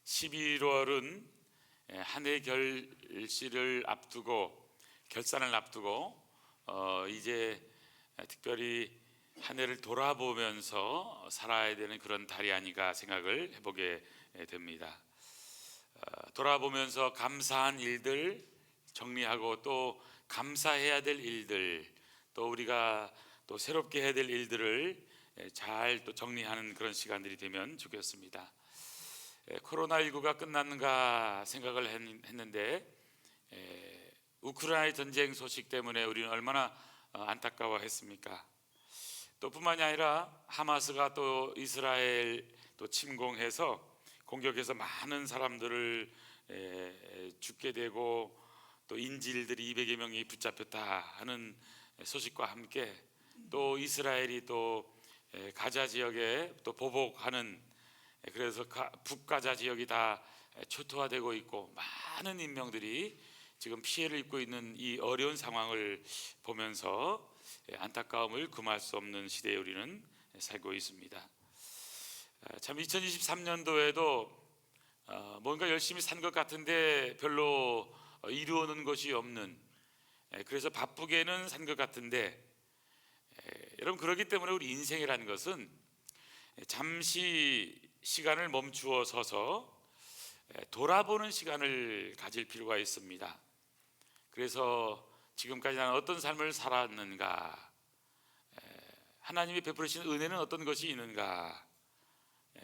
11월은 한 해 결산을 앞두고 이제 특별히 한 해를 돌아보면서 살아야 되는 그런 달이 아닌가 생각을 해보게 됩니다. 돌아보면서 감사한 일들 정리하고 또 감사해야 될 일들 또 우리가 또 새롭게 해야 될 일들을 잘 또 정리하는 그런 시간들이 되면 좋겠습니다. 코로나19가 끝났는가 생각을 했는데 우크라이나 전쟁 소식 때문에 우리는 얼마나 안타까워했습니까? 또 뿐만이 아니라 하마스가 또 이스라엘 또 침공해서 공격해서 많은 사람들을 죽게 되고 또 인질들이 200여 명이 붙잡혔다 하는 소식과 함께 또 이스라엘이 또 가자 지역에 또 보복하는, 그래서 북가자 지역이 다 초토화되고 있고 많은 인명들이 지금 피해를 입고 있는 이 어려운 상황을 보면서 안타까움을 금할 수 없는 시대에 우리는 살고 있습니다. 참 2023년도에도 뭔가 열심히 산 것 같은데 별로 이루어놓은 것이 없는, 그래서 바쁘게는 산 것 같은데 여러분, 그렇기 때문에 우리 인생이라는 것은 잠시 시간을 멈추어 서서 돌아보는 시간을 가질 필요가 있습니다. 그래서 지금까지 나는 어떤 삶을 살았는가, 하나님이 베푸신 은혜는 어떤 것이 있는가,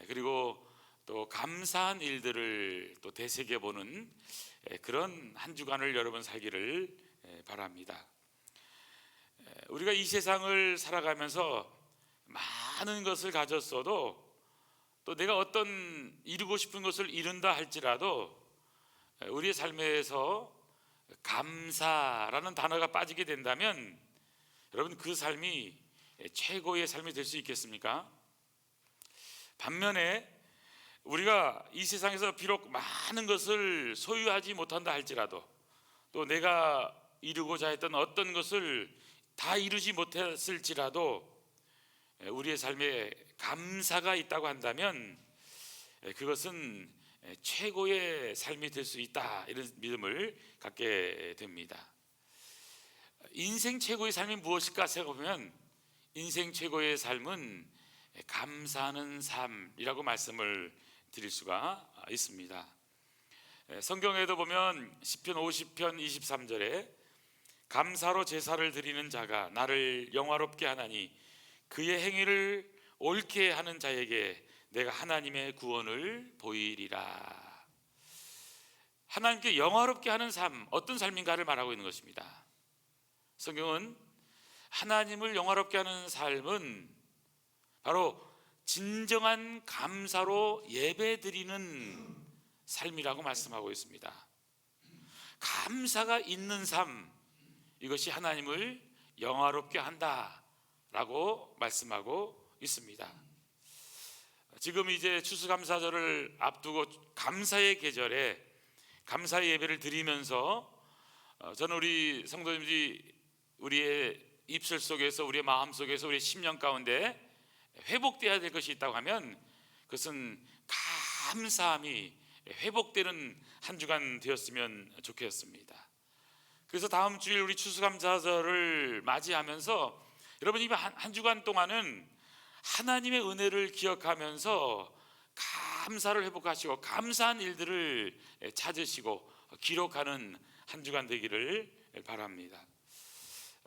그리고 또 감사한 일들을 또 되새겨보는 그런 한 주간을 여러분 살기를 바랍니다. 우리가 이 세상을 살아가면서 많은 것을 가졌어도 또 내가 어떤 이루고 싶은 것을 이룬다 할지라도 우리의 삶에서 감사라는 단어가 빠지게 된다면 여러분, 그 삶이 최고의 삶이 될 수 있겠습니까? 반면에 우리가 이 세상에서 비록 많은 것을 소유하지 못한다 할지라도 또 내가 이루고자 했던 어떤 것을 다 이루지 못했을지라도 우리의 삶에 감사가 있다고 한다면 그것은 최고의 삶이 될 수 있다, 이런 믿음을 갖게 됩니다. 인생 최고의 삶이 무엇일까 생각해보면 인생 최고의 삶은 감사하는 삶이라고 말씀을 드릴 수가 있습니다. 성경에도 보면 시편 50편 23절에 감사로 제사를 드리는 자가 나를 영화롭게 하나니 그의 행위를 옳게 하는 자에게 내가 하나님의 구원을 보이리라. 하나님께 영화롭게 하는 삶, 어떤 삶인가를 말하고 있는 것입니다. 성경은 하나님을 영화롭게 하는 삶은 바로 진정한 감사로 예배드리는 삶이라고 말씀하고 있습니다. 감사가 있는 삶, 이것이 하나님을 영화롭게 한다라고 말씀하고 있습니다. 지금 이제 추수감사절을 앞두고 감사의 계절에 감사의 예배를 드리면서 저는 우리 성도님들이 우리의 입술 속에서, 우리의 마음 속에서, 우리의 심령 가운데 회복되어야 될 것이 있다고 하면 그것은 감사함이 회복되는 한 주간 되었으면 좋겠습니다. 그래서 다음 주일 우리 추수감사절을 맞이하면서 여러분, 이 한 주간 동안은 하나님의 은혜를 기억하면서 감사를 회복하시고 감사한 일들을 찾으시고 기록하는 한 주간 되기를 바랍니다.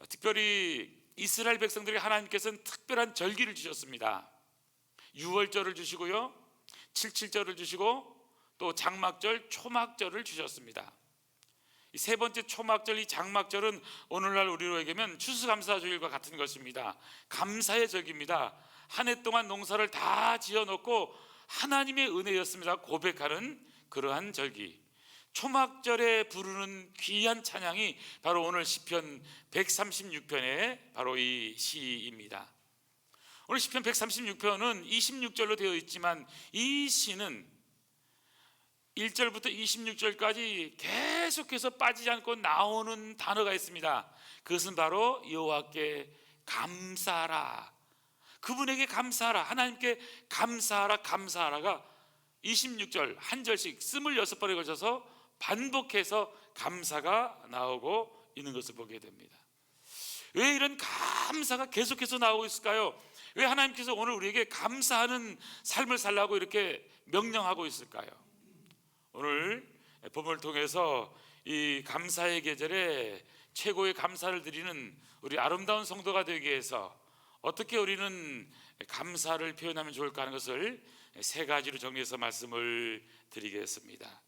특별히 이스라엘 백성들이 하나님께서는 특별한 절기를 주셨습니다. 유월절을 주시고요, 칠칠절을 주시고 또 장막절, 초막절을 주셨습니다. 이 세 번째 초막절, 이 장막절은 오늘날 우리로에게는 추수감사주일과 같은 것입니다. 감사의 절기입니다. 한 해 동안 농사를 다 지어놓고 하나님의 은혜였습니다 고백하는 그러한 절기. 초막절에 부르는 귀한 찬양이 바로 오늘 시편 136편의 바로 이 시입니다. 오늘 시편 136편은 26절로 되어 있지만 이 시는 1절부터 26절까지 계속해서 빠지지 않고 나오는 단어가 있습니다. 그것은 바로 여호와께 감사하라, 그분에게 감사하라, 하나님께 감사하라, 감사하라가 26절 한 절씩 26번에 걸쳐서 반복해서 감사가 나오고 있는 것을 보게 됩니다. 왜 이런 감사가 계속해서 나오고 있을까요? 왜 하나님께서 오늘 우리에게 감사하는 삶을 살라고 이렇게 명령하고 있을까요? 오늘 본문을 통해서 이 감사의 계절에 최고의 감사를 드리는 우리 아름다운 성도가 되기 위해서 어떻게 우리는 감사를 표현하면 좋을까 하는 것을 세 가지로 정리해서 말씀을 드리겠습니다.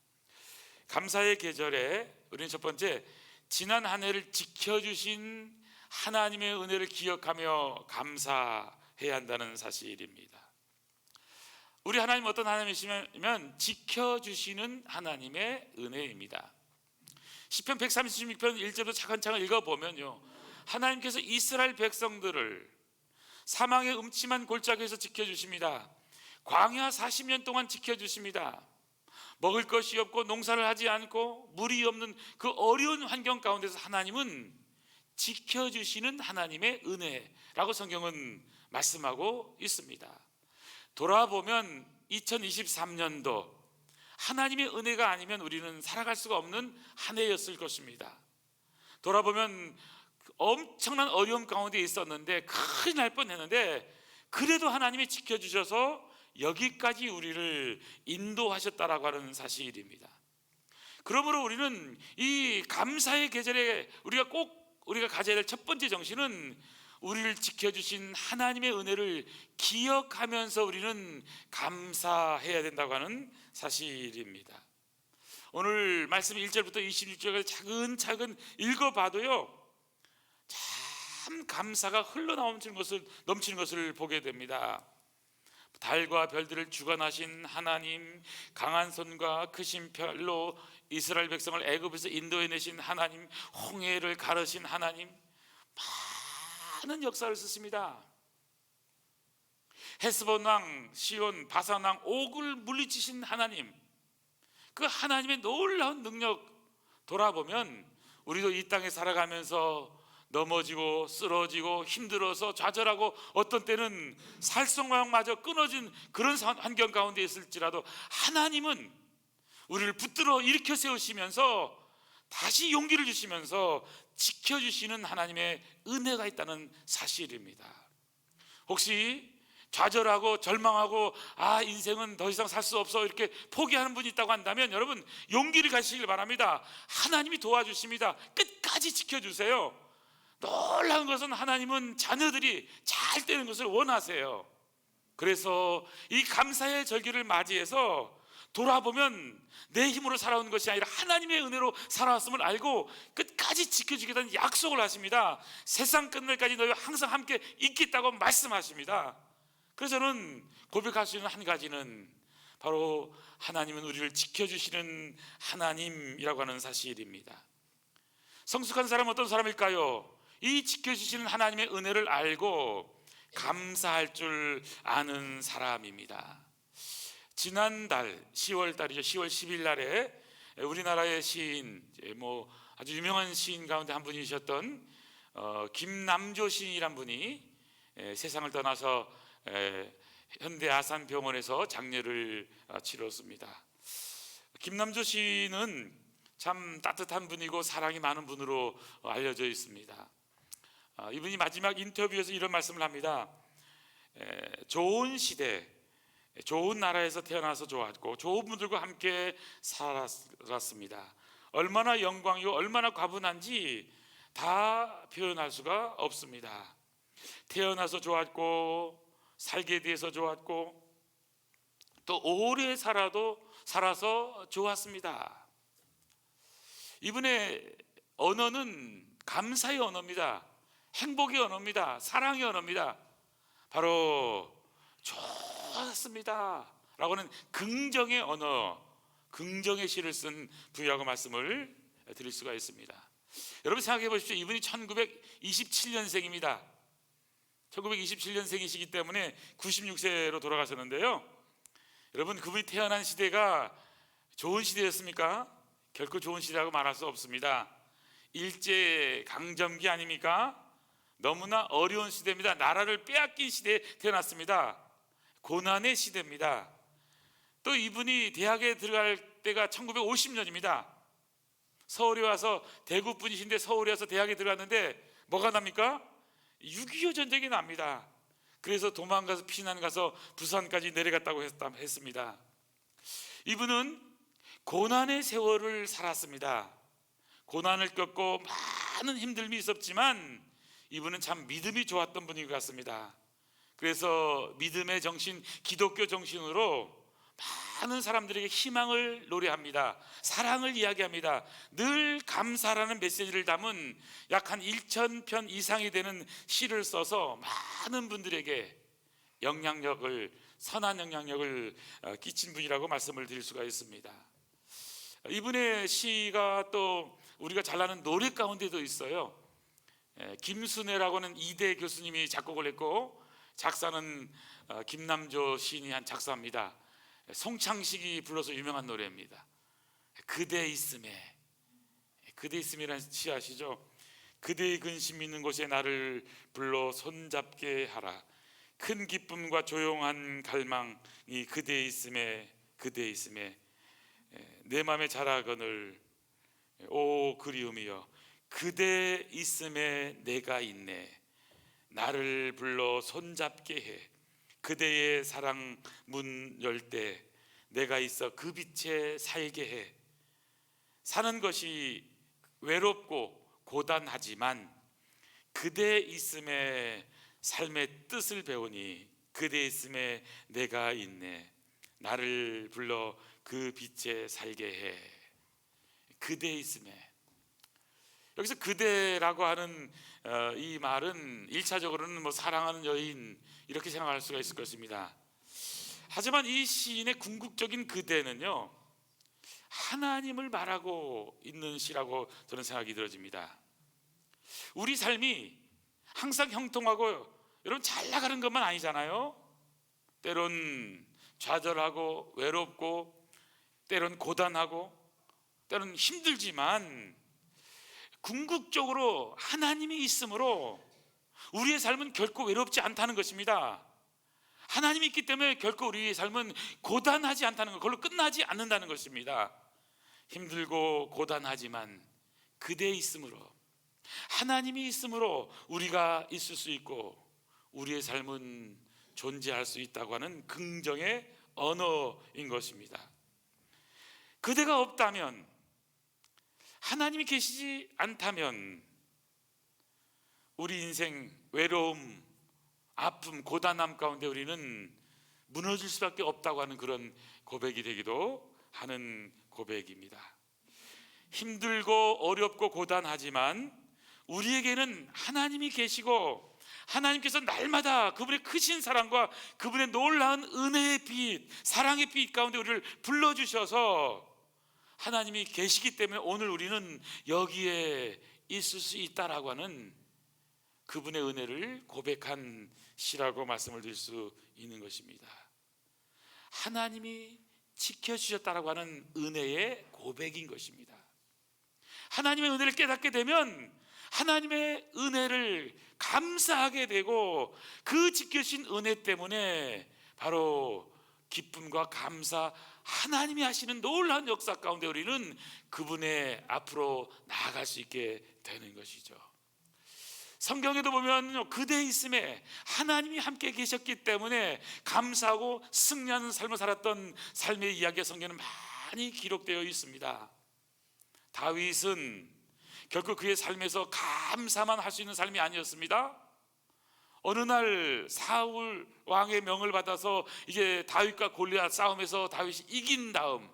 감사의 계절에 우리는 첫 번째, 지난 한 해를 지켜주신 하나님의 은혜를 기억하며 감사해야 한다는 사실입니다. 우리 하나님 어떤 하나님이시면 지켜주시는 하나님의 은혜입니다. 시편 136편 1절부터 차근차근 읽어보면요, 하나님께서 이스라엘 백성들을 사망의 음침한 골짜기에서 지켜주십니다. 광야 40년 동안 지켜주십니다. 먹을 것이 없고 농사를 하지 않고 물이 없는 그 어려운 환경 가운데서 하나님은 지켜주시는 하나님의 은혜라고 성경은 말씀하고 있습니다. 돌아보면 2023년도 하나님의 은혜가 아니면 우리는 살아갈 수가 없는 한 해였을 것입니다. 돌아보면 엄청난 어려움 가운데 있었는데 큰일 날 뻔했는데 그래도 하나님이 지켜주셔서 여기까지 우리를 인도하셨다라고 하는 사실입니다. 그러므로 우리는 이 감사의 계절에 우리가 가져야 될 첫 번째 정신은 우리를 지켜주신 하나님의 은혜를 기억하면서 우리는 감사해야 된다고 하는 사실입니다. 오늘 말씀 1절부터 26절까지 차근차근 읽어봐도요, 참 감사가 흘러넘치는 것을 보게 됩니다. 달과 별들을 주관하신 하나님, 강한 손과 크신 팔로 이스라엘 백성을 애굽에서 인도해내신 하나님, 홍해를 가르신 하나님, 많은 역사를 쓰십니다. 헤스본 왕 시온, 바산 왕 옥을 물리치신 하나님, 그 하나님의 놀라운 능력 돌아보면 우리도 이 땅에 살아가면서 넘어지고 쓰러지고 힘들어서 좌절하고 어떤 때는 살성마저 끊어진 그런 환경 가운데 있을지라도 하나님은 우리를 붙들어 일으켜 세우시면서 다시 용기를 주시면서 지켜주시는 하나님의 은혜가 있다는 사실입니다. 혹시 좌절하고 절망하고 인생은 더 이상 살 수 없어 이렇게 포기하는 분이 있다고 한다면 여러분 용기를 가지시길 바랍니다. 하나님이 도와주십니다. 끝까지 지켜주세요. 놀라운 것은 하나님은 자녀들이 잘 되는 것을 원하세요. 그래서 이 감사의 절기를 맞이해서 돌아보면 내 힘으로 살아온 것이 아니라 하나님의 은혜로 살아왔음을 알고 끝까지 지켜주겠다는 약속을 하십니다. 세상 끝날까지 너희와 항상 함께 있겠다고 말씀하십니다. 그래서 저는 고백할 수 있는 한 가지는 바로 하나님은 우리를 지켜주시는 하나님이라고 하는 사실입니다. 성숙한 사람은 어떤 사람일까요? 이 지켜주시는 하나님의 은혜를 알고 감사할 줄 아는 사람입니다. 지난달 10월 달이죠. 10월 10일 날에 우리나라의 시인, 아주 유명한 시인 가운데 한 분이셨던 김남조 시인이란 분이 세상을 떠나서 현대 아산병원에서 장례를 치렀습니다. 김남조 시인은 참 따뜻한 분이고 사랑이 많은 분으로 알려져 있습니다. 이분이 마지막 인터뷰에서 이런 말씀을 합니다. 좋은 시대, 좋은 나라에서 태어나서 좋았고 좋은 분들과 함께 살았습니다. 얼마나 영광이고 얼마나 과분한지 다 표현할 수가 없습니다. 태어나서 좋았고 살게 돼서 좋았고 또 오래 살아서 좋았습니다. 이분의 언어는 감사의 언어입니다. 행복의 언어입니다. 사랑의 언어입니다. 바로 좋았습니다 라고는 긍정의 언어, 긍정의 시를 쓴 분이라고 말씀을 드릴 수가 있습니다. 여러분 생각해 보십시오. 이분이 1927년생입니다 1927년생이시기 때문에 96세로 돌아가셨는데요, 여러분 그분이 태어난 시대가 좋은 시대였습니까? 결코 좋은 시대라고 말할 수 없습니다. 일제강점기 아닙니까? 너무나 어려운 시대입니다. 나라를 빼앗긴 시대에 태어났습니다. 고난의 시대입니다. 또 이분이 대학에 들어갈 때가 1950년입니다. 서울에 와서, 대구 분이신데 서울에 와서 대학에 들어갔는데 뭐가 납니까? 6.25 전쟁이 납니다. 그래서 도망가서 피난 가서 부산까지 내려갔다고 했습니다. 이분은 고난의 세월을 살았습니다. 고난을 겪고 많은 힘듦이 있었지만 이분은 참 믿음이 좋았던 분인 것 같습니다. 그래서 믿음의 정신, 기독교 정신으로 많은 사람들에게 희망을 노래합니다. 사랑을 이야기합니다. 늘 감사라는 메시지를 담은 약 한 1,000편 이상이 되는 시를 써서 많은 분들에게 선한 영향력을 끼친 분이라고 말씀을 드릴 수가 있습니다. 이분의 시가 또 우리가 잘 아는 노래 가운데도 있어요. 김순애라고 하는 이대 교수님이 작곡을 했고 작사는 김남조 시인이 한 작사입니다. 송창식이 불러서 유명한 노래입니다. 그대 있음에. 그대 있음이라는 시 아시죠? 그대의 근심 있는 곳에 나를 불러 손잡게 하라. 큰 기쁨과 조용한 갈망이 그대 있음에, 그대 있음에 내 맘에 자라거늘 오 그리움이여 그대 있음에 내가 있네. 나를 불러 손잡게 해. 그대의 사랑 문 열 때 내가 있어 그 빛에 살게 해. 사는 것이 외롭고 고단하지만 그대 있음에 삶의 뜻을 배우니 그대 있음에 내가 있네. 나를 불러 그 빛에 살게 해. 그대 있음에. 여기서 그대라고 하는 이 말은 1차적으로는 뭐 사랑하는 여인 이렇게 생각할 수가 있을 것입니다. 하지만 이 시인의 궁극적인 그대는요, 하나님을 말하고 있는 시라고 저는 생각이 들어집니다. 우리 삶이 항상 형통하고 여러분 잘 나가는 것만 아니잖아요. 때론 좌절하고 외롭고 때론 고단하고 때론 힘들지만 궁극적으로 하나님이 있으므로 우리의 삶은 결코 외롭지 않다는 것입니다. 하나님이 있기 때문에 결코 우리의 삶은 고단하지 않다는 것, 그걸로 끝나지 않는다는 것입니다. 힘들고 고단하지만 그대 있으므로, 하나님이 있으므로 우리가 있을 수 있고 우리의 삶은 존재할 수 있다고 하는 긍정의 언어인 것입니다. 그대가 없다면, 하나님이 계시지 않다면 우리 인생 외로움, 아픔, 고단함 가운데 우리는 무너질 수밖에 없다고 하는 그런 고백이 되기도 하는 고백입니다. 힘들고 어렵고 고단하지만 우리에게는 하나님이 계시고 하나님께서 날마다 그분의 크신 사랑과 그분의 놀라운 은혜의 빛, 사랑의 빛 가운데 우리를 불러주셔서 하나님이 계시기 때문에 오늘 우리는 여기에 있을 수 있다라고 하는 그분의 은혜를 고백한 시라고 말씀을 드릴 수 있는 것입니다. 하나님이 지켜주셨다라고 하는 은혜의 고백인 것입니다. 하나님의 은혜를 깨닫게 되면 하나님의 은혜를 감사하게 되고 그 지켜주신 은혜 때문에 바로 기쁨과 감사, 하나님이 하시는 놀라운 역사 가운데 우리는 그분의 앞으로 나아갈 수 있게 되는 것이죠. 성경에도 보면 그대 있음에 하나님이 함께 계셨기 때문에 감사하고 승리하는 삶을 살았던 삶의 이야기가 성경에는 많이 기록되어 있습니다. 다윗은 결코 그의 삶에서 감사만 할 수 있는 삶이 아니었습니다. 어느 날 사울 왕의 명을 받아서 이제 다윗과 골리앗 싸움에서 다윗이 이긴 다음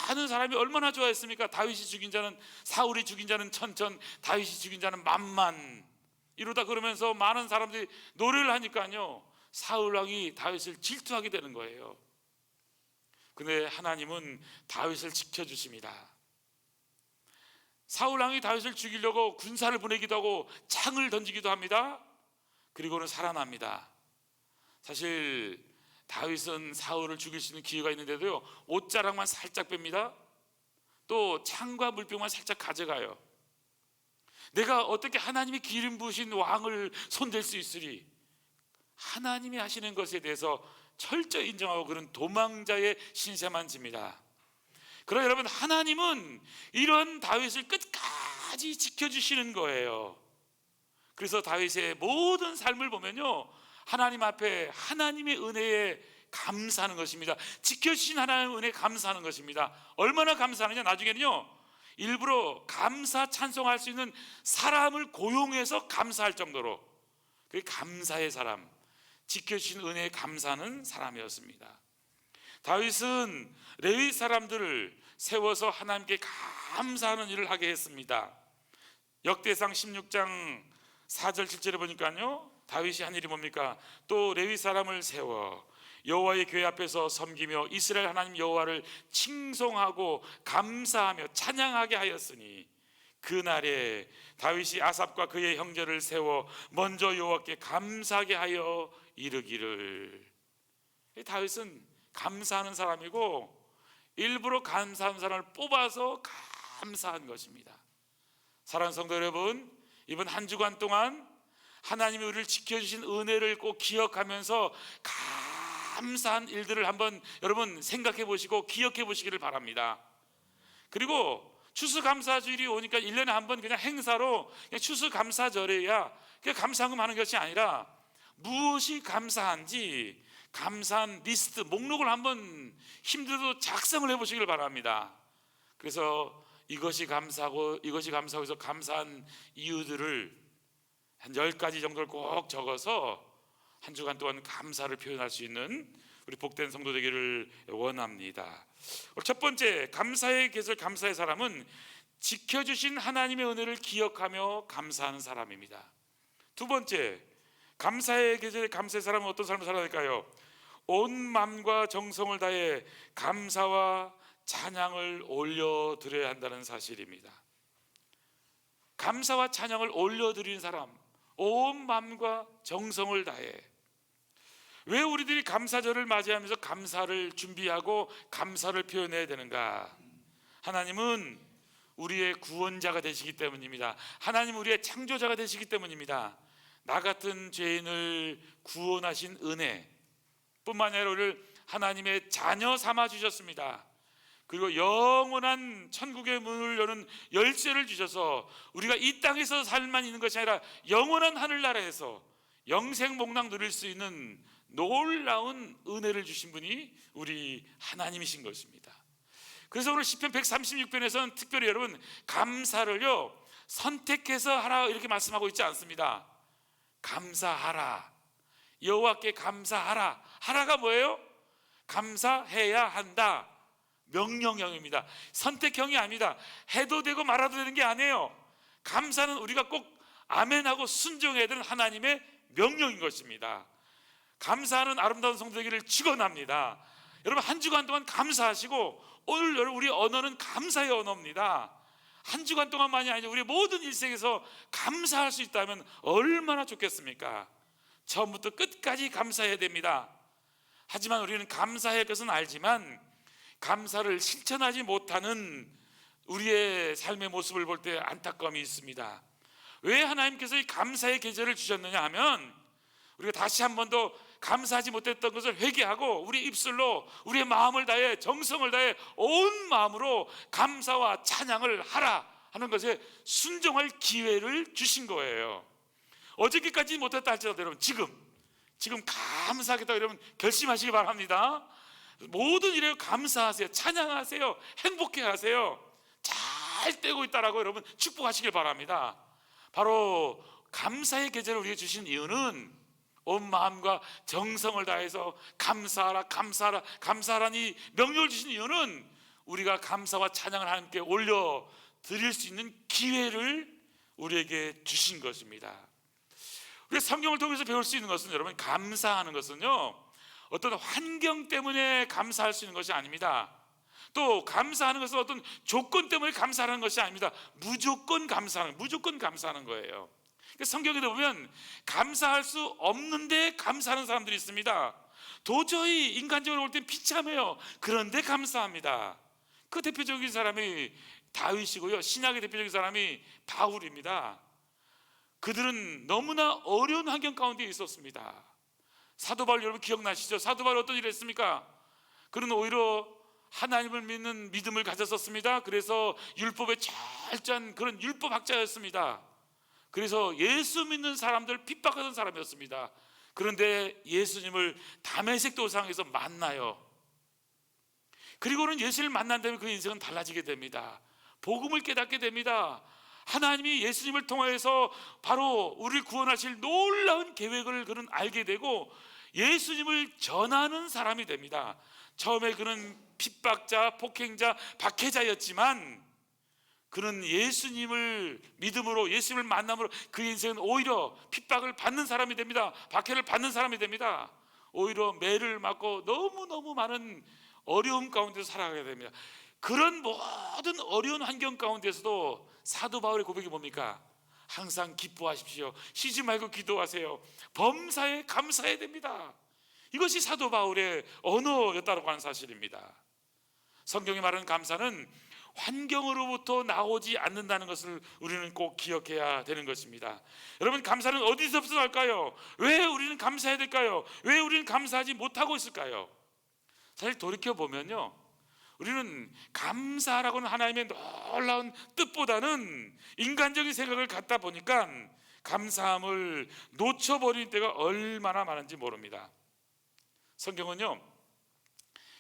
많은 사람이 얼마나 좋아했습니까? 다윗이 죽인 자는, 사울이 죽인 자는 천천, 다윗이 죽인 자는 만만, 이러다 그러면서 많은 사람들이 노래를 하니까요, 사울 왕이 다윗을 질투하게 되는 거예요. 근데 하나님은 다윗을 지켜주십니다. 사울 왕이 다윗을 죽이려고 군사를 보내기도 하고 창을 던지기도 합니다. 그리고는 살아납니다. 사실 다윗은 사울을 죽일 수 있는 기회가 있는데도요, 옷자락만 살짝 뺍니다. 또 창과 물병만 살짝 가져가요. 내가 어떻게 하나님이 기름 부으신 왕을 손댈 수 있으리? 하나님이 하시는 것에 대해서 철저히 인정하고 그런 도망자의 신세만 집니다. 그러나 여러분, 하나님은 이런 다윗을 끝까지 지켜주시는 거예요. 그래서 다윗의 모든 삶을 보면요, 하나님 앞에 하나님의 은혜에 감사하는 것입니다. 지켜주신 하나님의 은혜에 감사하는 것입니다. 얼마나 감사하느냐, 나중에는요 일부러 감사 찬송할 수 있는 사람을 고용해서 감사할 정도로, 그게 감사의 사람, 지켜주신 은혜에 감사하는 사람이었습니다. 다윗은 레위 사람들을 세워서 하나님께 감사하는 일을 하게 했습니다. 역대상 16장 4절 7절에 보니까요, 다윗이 한 일이 뭡니까? 또 레위 사람을 세워 여호와의 교회 앞에서 섬기며 이스라엘 하나님 여호와를 칭송하고 감사하며 찬양하게 하였으니, 그날에 다윗이 아삽과 그의 형제를 세워 먼저 여호와께 감사하게 하여 이르기를. 다윗은 감사하는 사람이고 일부러 감사하는 사람을 뽑아서 감사한 것입니다. 사랑하는 성도 여러분, 이번 한 주간 동안 하나님이 우리를 지켜주신 은혜를 꼭 기억하면서 감사한 일들을 한번 여러분 생각해 보시고 기억해 보시기를 바랍니다. 그리고 추수감사주일이 오니까 1년에 한 번 그냥 행사로 그냥 추수감사절에야 그냥 감사금 하는 것이 아니라 무엇이 감사한지 감사한 리스트, 목록을 한번 힘들어도 작성을 해보시길 바랍니다. 그래서 이것이 감사하고 이것이 감사하고 해서 감사한 이유들을 한 10가지 정도를 꼭 적어서 한 주간 동안 감사를 표현할 수 있는 우리 복된 성도 되기를 원합니다. 첫 번째, 감사의 계절, 감사의 사람은 지켜주신 하나님의 은혜를 기억하며 감사하는 사람입니다. 두 번째, 감사의 계절에 감사의 사람은 어떤 삶을 살아야 될까요? 온 마음과 정성을 다해 감사와 찬양을 올려드려야 한다는 사실입니다. 감사와 찬양을 올려드리는 사람, 온 마음과 정성을 다해. 왜 우리들이 감사절을 맞이하면서 감사를 준비하고 감사를 표현해야 되는가? 하나님은 우리의 구원자가 되시기 때문입니다. 하나님은 우리의 창조자가 되시기 때문입니다. 나 같은 죄인을 구원하신 은혜 뿐만 아니라 우리를 하나님의 자녀 삼아 주셨습니다. 그리고 영원한 천국의 문을 여는 열쇠를 주셔서 우리가 이 땅에서 살만 있는 것이 아니라 영원한 하늘나라에서 영생복락 누릴 수 있는 놀라운 은혜를 주신 분이 우리 하나님이신 것입니다. 그래서 오늘 시편 136편에서는 특별히 여러분 감사를요 선택해서 하라 이렇게 말씀하고 있지 않습니다. 감사하라, 여호와께 감사하라. 하라가 뭐예요? 감사해야 한다, 명령형입니다. 선택형이 아닙니다. 해도 되고 말아도 되는 게 아니에요. 감사는 우리가 꼭 아멘하고 순종해야 되는 하나님의 명령인 것입니다. 감사하는 아름다운 성도 되기를 축원합니다. 여러분 한 주간 동안 감사하시고, 오늘 여러분 우리 언어는 감사의 언어입니다. 한 주간 동안만이 아니라 우리 모든 일생에서 감사할 수 있다면 얼마나 좋겠습니까? 처음부터 끝까지 감사해야 됩니다. 하지만 우리는 감사할 것은 알지만 감사를 실천하지 못하는 우리의 삶의 모습을 볼 때 안타까움이 있습니다. 왜 하나님께서 이 감사의 계절을 주셨느냐 하면, 우리가 다시 한 번 더 감사하지 못했던 것을 회개하고 우리 입술로 우리의 마음을 다해 정성을 다해 온 마음으로 감사와 찬양을 하라 하는 것에 순종할 기회를 주신 거예요. 어저께까지 못했다 할지라도 여러분 지금 감사하겠다고 여러분 결심하시기 바랍니다. 모든 일에 감사하세요. 찬양하세요. 행복해 하세요. 잘 되고 있다라고 여러분 축복하시길 바랍니다. 바로 감사의 계절을 우리에게 주신 이유는 온 마음과 정성을 다해서 감사하라 감사하라 감사하라니 명령을 주신 이유는 우리가 감사와 찬양을 하나님께 올려 드릴 수 있는 기회를 우리에게 주신 것입니다. 우리가 성경을 통해서 배울 수 있는 것은, 여러분 감사하는 것은요 어떤 환경 때문에 감사할 수 있는 것이 아닙니다. 또 감사하는 것은 어떤 조건 때문에 감사하는 것이 아닙니다. 무조건 감사하는 거예요. 성경에 보면 감사할 수 없는데 감사하는 사람들이 있습니다. 도저히 인간적으로 볼 땐 비참해요. 그런데 감사합니다. 그 대표적인 사람이 다윗이고요, 신약의 대표적인 사람이 바울입니다. 그들은 너무나 어려운 환경 가운데 있었습니다. 사도 바울 여러분 기억나시죠? 사도 바울 어떤 일을 했습니까? 그는 오히려 하나님을 믿는 믿음을 가졌었습니다. 그래서 율법에 철저한 그런 율법학자였습니다. 그래서 예수 믿는 사람들 핍박하던 사람이었습니다. 그런데 예수님을 다메섹 도상에서 만나요. 그리고는 예수를 만난 다음에 그 인생은 달라지게 됩니다. 복음을 깨닫게 됩니다. 하나님이 예수님을 통해서 바로 우리를 구원하실 놀라운 계획을 그는 알게 되고 예수님을 전하는 사람이 됩니다. 처음에 그는 핍박자, 폭행자, 박해자였지만 그는 예수님을 믿음으로, 예수님을 만남으로 그 인생은 오히려 핍박을 받는 사람이 됩니다. 박해를 받는 사람이 됩니다. 오히려 매를 맞고 너무너무 많은 어려움 가운데서 살아가게 됩니다. 그런 모든 어려운 환경 가운데서도 사도 바울의 고백이 뭡니까? 항상 기뻐하십시오. 쉬지 말고 기도하세요. 범사에 감사해야 됩니다. 이것이 사도 바울의 언어였다고 하는 사실입니다. 성경이 말하는 감사는 환경으로부터 나오지 않는다는 것을 우리는 꼭 기억해야 되는 것입니다. 여러분, 감사는 어디서부터 날까요? 왜 우리는 감사해야 될까요? 왜 우리는 감사하지 못하고 있을까요? 사실 돌이켜보면요, 우리는 감사라고는 하나님의 놀라운 뜻보다는 인간적인 생각을 갖다 보니까 감사함을 놓쳐버리는 때가 얼마나 많은지 모릅니다. 성경은요,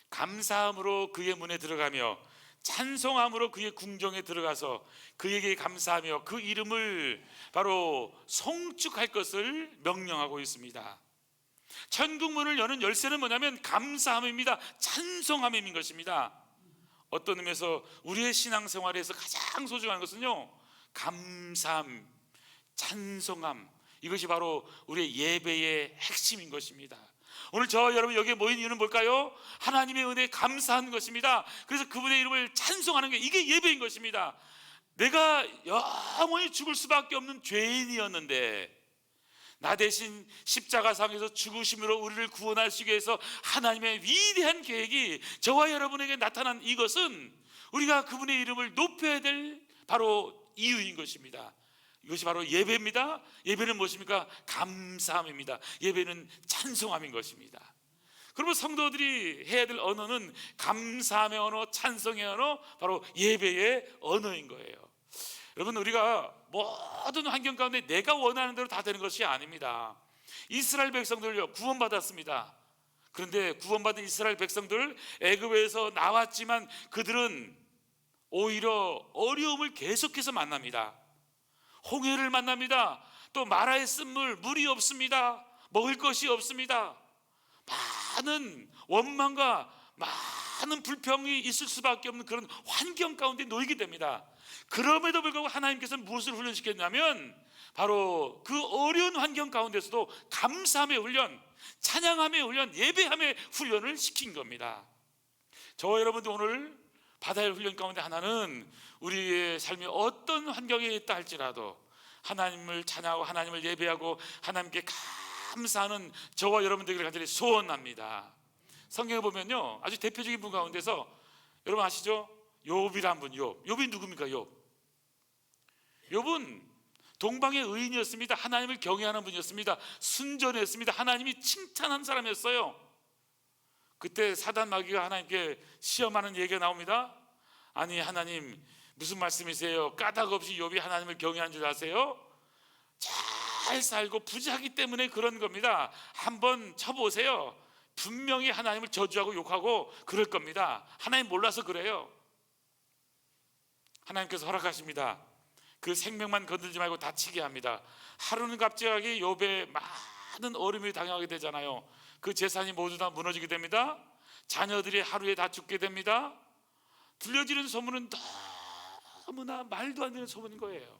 감사함으로 그의 문에 들어가며 찬송함으로 그의 궁정에 들어가서 그에게 감사하며 그 이름을 바로 송축할 것을 명령하고 있습니다. 천국문을 여는 열쇠는 뭐냐면 감사함입니다. 찬송함인 것입니다. 어떤 의미에서 우리의 신앙생활에서 가장 소중한 것은요, 감사함, 찬송함, 이것이 바로 우리의 예배의 핵심인 것입니다. 오늘 저 여러분 여기에 모인 이유는 뭘까요? 하나님의 은혜에 감사하는 것입니다. 그래서 그분의 이름을 찬송하는 게 이게 예배인 것입니다. 내가 영원히 죽을 수밖에 없는 죄인이었는데 나 대신 십자가상에서 죽으심으로 우리를 구원하시기 위해서 하나님의 위대한 계획이 저와 여러분에게 나타난 이것은 우리가 그분의 이름을 높여야 될 바로 이유인 것입니다. 이것이 바로 예배입니다. 예배는 무엇입니까? 감사함입니다. 예배는 찬송함인 것입니다. 그러면 성도들이 해야 될 언어는 감사함의 언어, 찬송의 언어, 바로 예배의 언어인 거예요. 여러분, 우리가 모든 환경 가운데 내가 원하는 대로 다 되는 것이 아닙니다. 이스라엘 백성들요, 구원받았습니다. 그런데 구원받은 이스라엘 백성들, 애굽에서 나왔지만 그들은 오히려 어려움을 계속해서 만납니다. 홍해를 만납니다. 또 마라의 쓴물, 물이 없습니다. 먹을 것이 없습니다. 많은 원망과 많은 불평이 있을 수밖에 없는 그런 환경 가운데 놓이게 됩니다. 그럼에도 불구하고 하나님께서는 무엇을 훈련시켰냐면 바로 그 어려운 환경 가운데서도 감사함의 훈련, 찬양함의 훈련, 예배함의 훈련을 시킨 겁니다. 저와 여러분도 오늘 받아야 할 훈련 가운데 하나는 우리의 삶이 어떤 환경에 있다 할지라도 하나님을 찬양하고 하나님을 예배하고 하나님께 감사하는 저와 여러분들에게 간절히 소원합니다. 성경에 보면요, 아주 대표적인 분 가운데서 여러분 아시죠? 욥이란 분, 욥이 누굽니까? 욥은 동방의 의인이었습니다. 하나님을 경외하는 분이었습니다. 순전했습니다. 하나님이 칭찬한 사람이었어요. 그때 사단 마귀가 하나님께 시험하는 얘기가 나옵니다. 아니 하나님, 무슨 말씀이세요? 까닭 없이 욥이 하나님을 경외한 줄 아세요? 잘 살고 부자하기 때문에 그런 겁니다. 한번 쳐보세요. 분명히 하나님을 저주하고 욕하고 그럴 겁니다. 하나님 몰라서 그래요. 하나님께서 허락하십니다. 그 생명만 건들지 말고 다치게 합니다. 하루는 갑자기 욥의 많은 어려움을 당하게 되잖아요. 그 재산이 모두 다 무너지게 됩니다. 자녀들이 하루에 다 죽게 됩니다. 들려지는 소문은 너무나 말도 안 되는 소문인 거예요.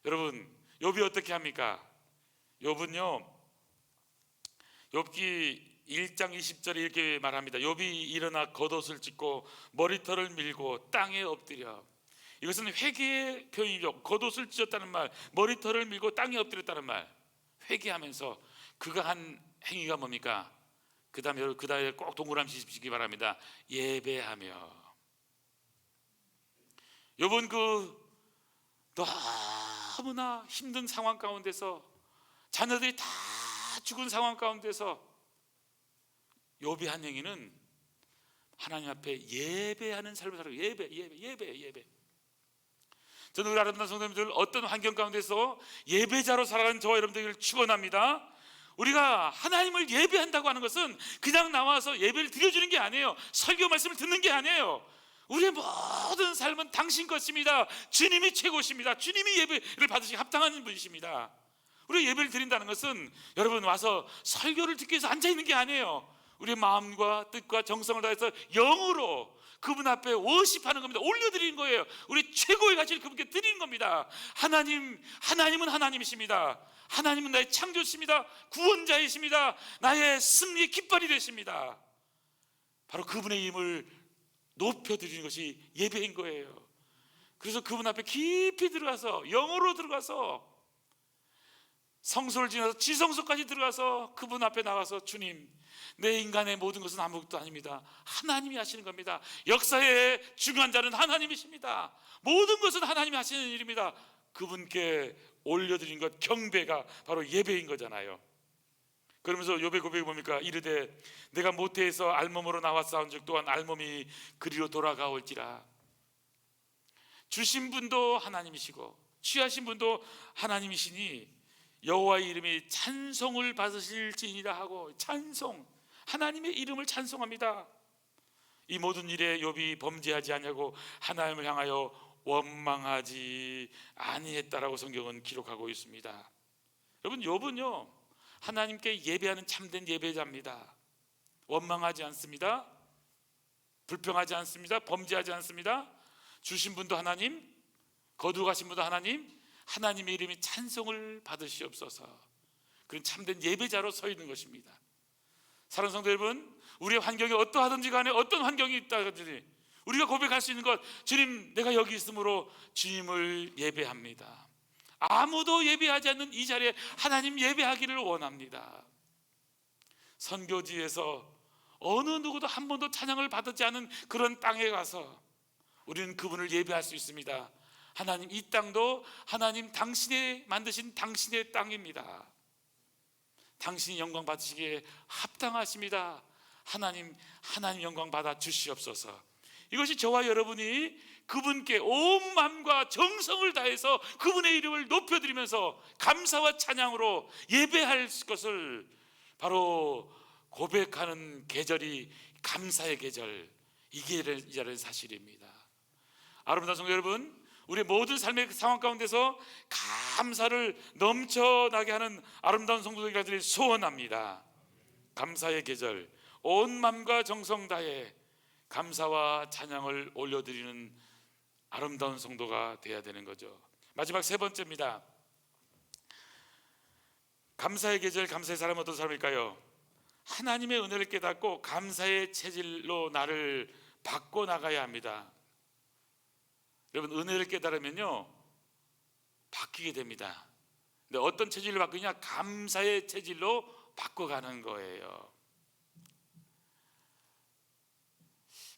여러분, 욥이 어떻게 합니까? 욥은요, 욥기 1장 20절에 이렇게 말합니다. 욥이 일어나 겉옷을 찢고 머리털을 밀고 땅에 엎드려. 이것은 회개의 표현이죠. 겉옷을 찢었다는 말, 머리털을 밀고 땅에 엎드렸다는 말, 회개하면서 그가 한 행위가 뭡니까? 그 다음에 꼭 동그라미 치시기 바랍니다. 예배하며. 욥은 그 너무나 힘든 상황 가운데서 자녀들이 다 죽은 상황 가운데서 욥의 한 행위는 하나님 앞에 예배하는 삶을 살아요. 예배. 저는 우리 아름다운 성도님들, 어떤 환경 가운데서 예배자로 살아가는 저와 여러분들을 축원합니다. 우리가 하나님을 예배한다고 하는 것은 그냥 나와서 예배를 드려주는 게 아니에요. 설교 말씀을 듣는 게 아니에요. 우리의 모든 삶은 당신 것입니다. 주님이 최고십니다. 주님이 예배를 받으시기 합당한 분이십니다. 우리가 예배를 드린다는 것은 여러분 와서 설교를 듣기 위해서 앉아있는 게 아니에요. 우리의 마음과 뜻과 정성을 다해서 영으로 그분 앞에 워십하는 겁니다. 올려드리는 거예요. 우리 최고의 가치를 그분께 드리는 겁니다. 하나님은 하나님이십니다. 하나님은 나의 창조주십니다. 구원자이십니다. 나의 승리의 깃발이 되십니다. 바로 그분의 힘을 높여드리는 것이 예배인 거예요. 그래서 그분 앞에 깊이 들어가서, 영으로 들어가서, 성소를 지나서 지성소까지 들어가서 그분 앞에 나가서, 주님, 내 인간의 모든 것은 아무것도 아닙니다. 하나님이 하시는 겁니다. 역사의 중요한 자는 하나님이십니다. 모든 것은 하나님이 하시는 일입니다. 그분께 올려드린 것, 경배가 바로 예배인 거잖아요. 그러면서 욥의 고백이 뭡니까? 이르되 내가 모태에서 알몸으로 나와 싸운 즉 또한 알몸이 그리로 돌아가올지라. 주신 분도 하나님이시고 취하신 분도 하나님이시니 여호와의 이름이 찬송을 받으실지니라 하고, 찬송, 하나님의 이름을 찬송합니다. 이 모든 일에 욥이 범죄하지 아니하고 하나님을 향하여 원망하지 아니했다라고 성경은 기록하고 있습니다. 여러분, 욥은요 하나님께 예배하는 참된 예배자입니다. 원망하지 않습니다. 불평하지 않습니다. 범죄하지 않습니다. 주신 분도 하나님, 거두가신 분도 하나님, 하나님의 이름이 찬송을 받으시옵소서. 그런 참된 예배자로 서 있는 것입니다. 사랑하는 성도 여러분, 우리의 환경이 어떠하든지 간에, 어떤 환경이 있다든지 우리가 고백할 수 있는 것, 주님, 내가 여기 있으므로 주님을 예배합니다. 아무도 예배하지 않는 이 자리에 하나님 예배하기를 원합니다. 선교지에서 어느 누구도 한 번도 찬양을 받지 않은 그런 땅에 가서 우리는 그분을 예배할 수 있습니다. 하나님, 이 땅도 하나님 당신이 만드신 당신의 땅입니다. 당신이 영광 받으시기에 합당하십니다. 하나님 영광 받아 주시옵소서. 이것이 저와 여러분이 그분께 온 마음과 정성을 다해서 그분의 이름을 높여드리면서 감사와 찬양으로 예배할 것을 바로 고백하는 계절이 감사의 계절, 이게 이자는 사실입니다. 아름다운 성도 여러분, 우리 모든 삶의 상황 가운데서 감사를 넘쳐나게 하는 아름다운 성도들이 되길 소원합니다. 감사의 계절, 온 마음과 정성 다해 감사와 찬양을 올려드리는 아름다운 성도가 되어야 되는 거죠. 마지막 세 번째입니다. 감사의 계절, 감사의 사람은 어떤 사람일까요? 하나님의 은혜를 깨닫고 감사의 체질로 나를 바꿔 나가야 합니다. 여러분, 은혜를 깨달으면요 바뀌게 됩니다. 근데 어떤 체질로 바뀌냐? 감사의 체질로 바꿔가는 거예요.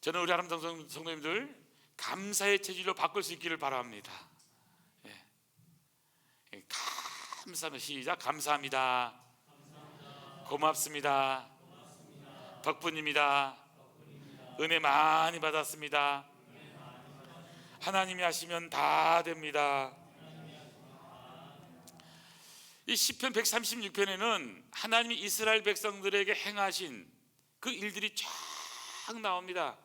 저는 우리 아름다운 성도님들 감사의 체질로 바꿀 수 있기를 바랍니다. 감사합니다. 시작. 감사합니다. 고맙습니다. 덕분입니다. 은혜 많이 받았습니다. 하나님이 하시면 다 됩니다. 이 시편 136편에는 하나님이 이스라엘 백성들에게 행하신 그 일들이 쫙 나옵니다.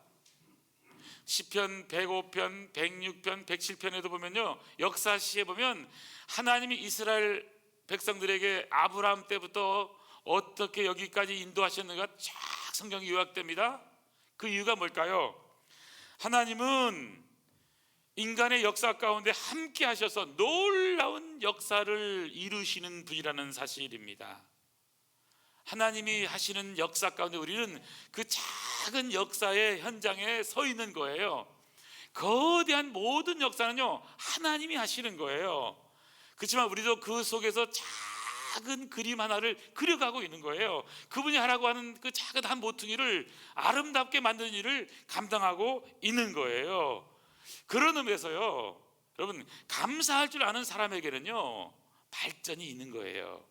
시편 105편, 106편, 107편에도 보면요, 역사시에 보면 하나님이 이스라엘 백성들에게 아브라함 때부터 어떻게 여기까지 인도하셨는가 쫙 성경이 요약됩니다. 그 이유가 뭘까요? 하나님은 인간의 역사 가운데 함께 하셔서 놀라운 역사를 이루시는 분이라는 사실입니다. 하나님이 하시는 역사 가운데 우리는 그 작은 역사의 현장에 서 있는 거예요. 거대한 모든 역사는요 하나님이 하시는 거예요. 그렇지만 우리도 그 속에서 작은 그림 하나를 그려가고 있는 거예요. 그분이 하라고 하는 그 작은 한 모퉁이를 아름답게 만드는 일을 감당하고 있는 거예요. 그런 의미에서요, 여러분, 감사할 줄 아는 사람에게는요 발전이 있는 거예요.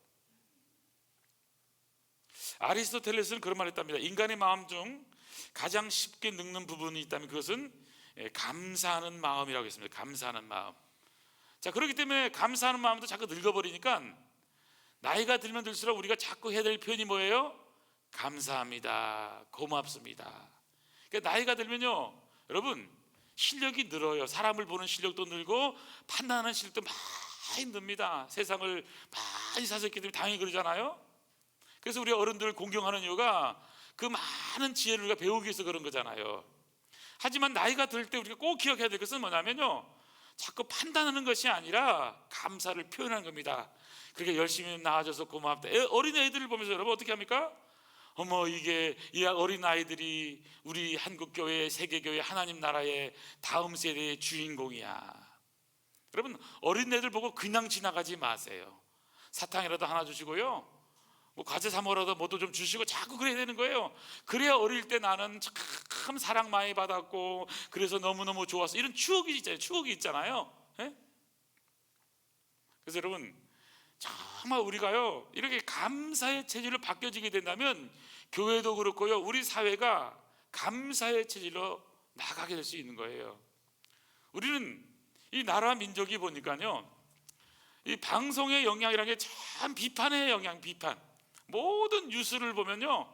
아리스토텔레스는 그런 말을 했답니다. 인간의 마음 중 가장 쉽게 늙는 부분이 있다면 그것은 감사하는 마음이라고 했습니다. 감사하는 마음. 자, 그렇기 때문에 감사하는 마음도 자꾸 늙어버리니까 나이가 들면 들수록 우리가 자꾸 해야 될 표현이 뭐예요? 감사합니다, 고맙습니다. 그러니까 나이가 들면요, 여러분, 실력이 늘어요. 사람을 보는 실력도 늘고 판단하는 실력도 많이 늡니다. 세상을 많이 사셨기 때문에 당연히 그러잖아요. 그래서 우리 어른들 공경하는 이유가 그 많은 지혜를 우리가 배우기 위해서 그런 거잖아요. 하지만 나이가 들 때 우리가 꼭 기억해야 될 것은 뭐냐면요, 자꾸 판단하는 것이 아니라 감사를 표현하는 겁니다. 그렇게 열심히 나아져서 고맙다. 어린 애들을 보면서 여러분 어떻게 합니까? 어머, 이게 이 어린 아이들이 우리 한국교회, 세계교회, 하나님 나라의 다음 세대의 주인공이야. 여러분, 어린 애들 보고 그냥 지나가지 마세요. 사탕이라도 하나 주시고요, 뭐 과자 사 먹으라도 뭐도 좀 주시고 자꾸 그래야 되는 거예요. 그래야 어릴 때 나는 참 사랑 많이 받았고 그래서 너무너무 좋았어, 이런 추억이 있잖아요. 예? 그래서 여러분, 정말 우리가요, 이렇게 감사의 체질로 바뀌어지게 된다면 교회도 그렇고요, 우리 사회가 감사의 체질로 나가게 될 수 있는 거예요. 우리는 이 나라 민족이 보니까요, 이 방송의 영향이라는 게 참 비판의 영향, 비판. 모든 뉴스를 보면요,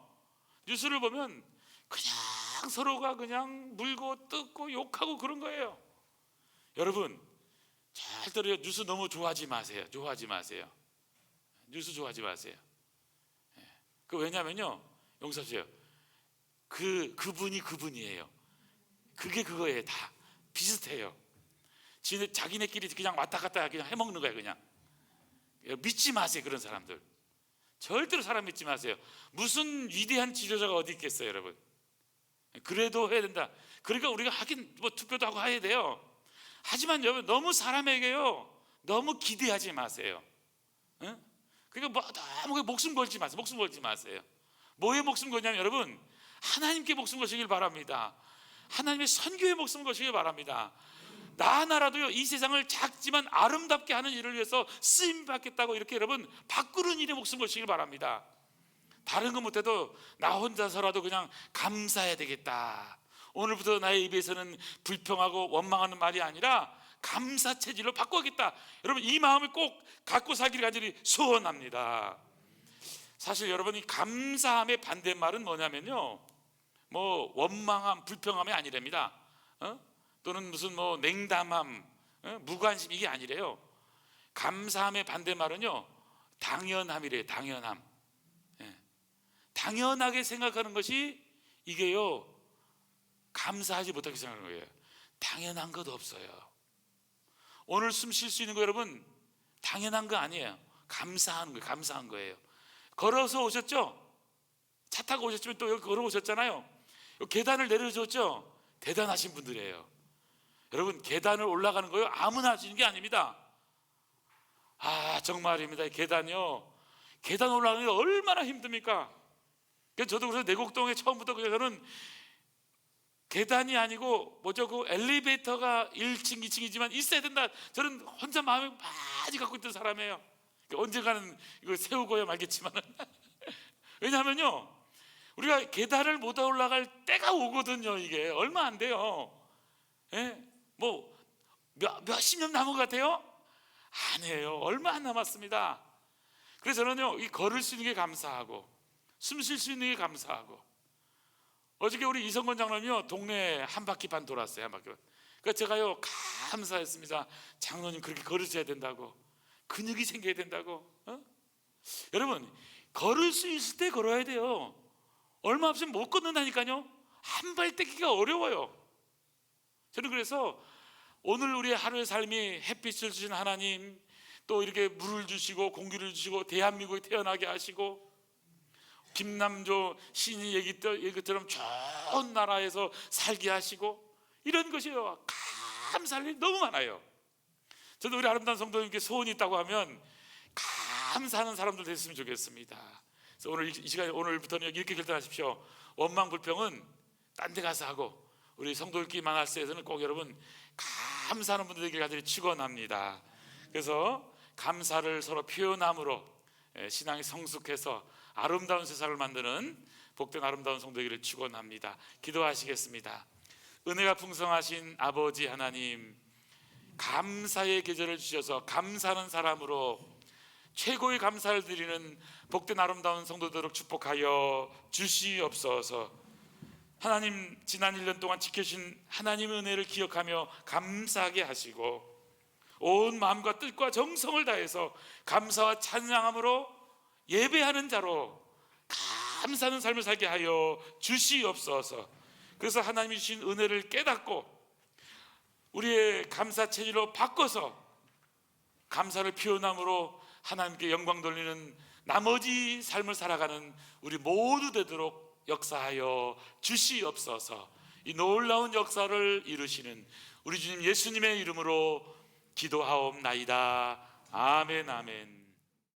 뉴스를 보면 그냥 서로가 그냥 물고 뜯고 욕하고 그런 거예요. 여러분, 잘 들어요. 뉴스 너무 좋아하지 마세요. 좋아하지 마세요. 뉴스 좋아하지 마세요. 그 왜냐면요, 용서하세요, 그분이 그분이에요. 그게 그거예요. 다 비슷해요. 자기네끼리 그냥 왔다 갔다 그냥 해먹는 거예요. 그냥 믿지 마세요. 그런 사람들 절대로 사람 믿지 마세요. 무슨 위대한 지도자가 어디 있겠어요, 여러분. 그래도 해야 된다. 그러니까 우리가 하긴 뭐 투표도 하고 해야 돼요. 하지만 여러분, 너무 사람에게요, 너무 기대하지 마세요. 응? 그러니까 뭐 너무 목숨 걸지 마세요. 목숨 걸지 마세요. 뭐에 목숨 걸냐면 여러분, 하나님께 목숨 거시길 바랍니다. 하나님의 선교에 목숨 거시길 바랍니다. 나 하나라도요, 이 세상을 작지만 아름답게 하는 일을 위해서 쓰임 받겠다고 이렇게 여러분 바꾸는 일에 목숨 거시길 바랍니다. 다른 거 못해도 나 혼자서라도 그냥 감사해야 되겠다. 오늘부터 나의 입에서는 불평하고 원망하는 말이 아니라 감사 체질로 바꿔야겠다. 여러분, 이 마음을 꼭 갖고 살기를 간절히 소원합니다. 사실 여러분, 이 감사함의 반대말은 뭐냐면요, 뭐 원망함, 불평함이 아니랍니다. 또는 무슨 뭐 냉담함, 무관심, 이게 아니래요. 감사함의 반대말은요, 당연함이래요. 당연함. 당연하게 생각하는 것이 이게요, 감사하지 못하게 생각하는 거예요. 당연한 것 없어요. 오늘 숨 쉴 수 있는 거 여러분, 당연한 거 아니에요. 감사한 거예요. 감사한 거예요. 걸어서 오셨죠? 차 타고 오셨지만 또 여기 걸어오셨잖아요. 계단을 내려줬죠? 대단하신 분들이에요. 여러분, 계단을 올라가는 거요, 아무나 할 수 있는 게 아닙니다. 정말입니다. 계단이요, 계단 올라가는 게 얼마나 힘듭니까? 저도 그래서 내곡동에 처음부터 저는 계단이 아니고 뭐죠, 그 엘리베이터가 1층 2층이지만 있어야 된다, 저는 혼자 마음에 많이 갖고 있던 사람이에요. 언젠가는 이거 세우고야 말겠지만은 왜냐하면요, 우리가 계단을 못 올라갈 때가 오거든요. 이게 얼마 안 돼요. 뭐 몇십 년 남은 것 같아요? 아니에요. 얼마 안 남았습니다. 그래서 저는요, 이 걸을 수 있는 게 감사하고 숨 쉴 수 있는 게 감사하고. 어저께 우리 이성권 장로님요, 동네 한 바퀴 반 돌았어요. 한 바퀴 반. 그러니까 제가요, 감사했습니다. 장로님 그렇게 걸으셔야 된다고, 근육이 생겨야 된다고. 여러분, 걸을 수 있을 때 걸어야 돼요. 얼마 없으면 못 걷는다니까요. 한 발 떼기가 어려워요. 저는 그래서 오늘 우리의 하루의 삶이 햇빛을 주신 하나님, 또 이렇게 물을 주시고 공기를 주시고 대한민국에 태어나게 하시고 김남조 시인이 얘기했던 것처럼 좋은 나라에서 살게 하시고, 이런 것이요, 감사할 일이 너무 많아요. 저도 우리 아름다운 성도님께 소원이 있다고 하면 감사하는 사람들 됐으면 좋겠습니다. 그래서 오늘 이 시간에, 오늘부터는 이렇게 결단하십시오. 원망 불평은 딴 데 가서 하고, 우리 성도들끼리 만날 때에서는 꼭 여러분 감사하는 분들 되길 간절히 축원합니다. 그래서 감사를 서로 표현함으로 신앙이 성숙해서 아름다운 세상을 만드는 복된 아름다운 성도기를 축원합니다. 기도하시겠습니다. 은혜가 풍성하신 아버지 하나님, 감사의 계절을 주셔서 감사하는 사람으로 최고의 감사를 드리는 복된 아름다운 성도들을 축복하여 주시옵소서. 하나님, 지난 1년 동안 지켜주신 하나님의 은혜를 기억하며 감사하게 하시고 온 마음과 뜻과 정성을 다해서 감사와 찬양함으로 예배하는 자로 감사하는 삶을 살게 하여 주시옵소서. 그래서 하나님이 주신 은혜를 깨닫고 우리의 감사 체질로 바꿔서 감사를 표현함으로 하나님께 영광 돌리는 나머지 삶을 살아가는 우리 모두 되도록 역사하여 주시옵소서. 이 놀라운 역사를 이루시는 우리 주님 예수님의 이름으로 기도하옵나이다. 아멘, 아멘.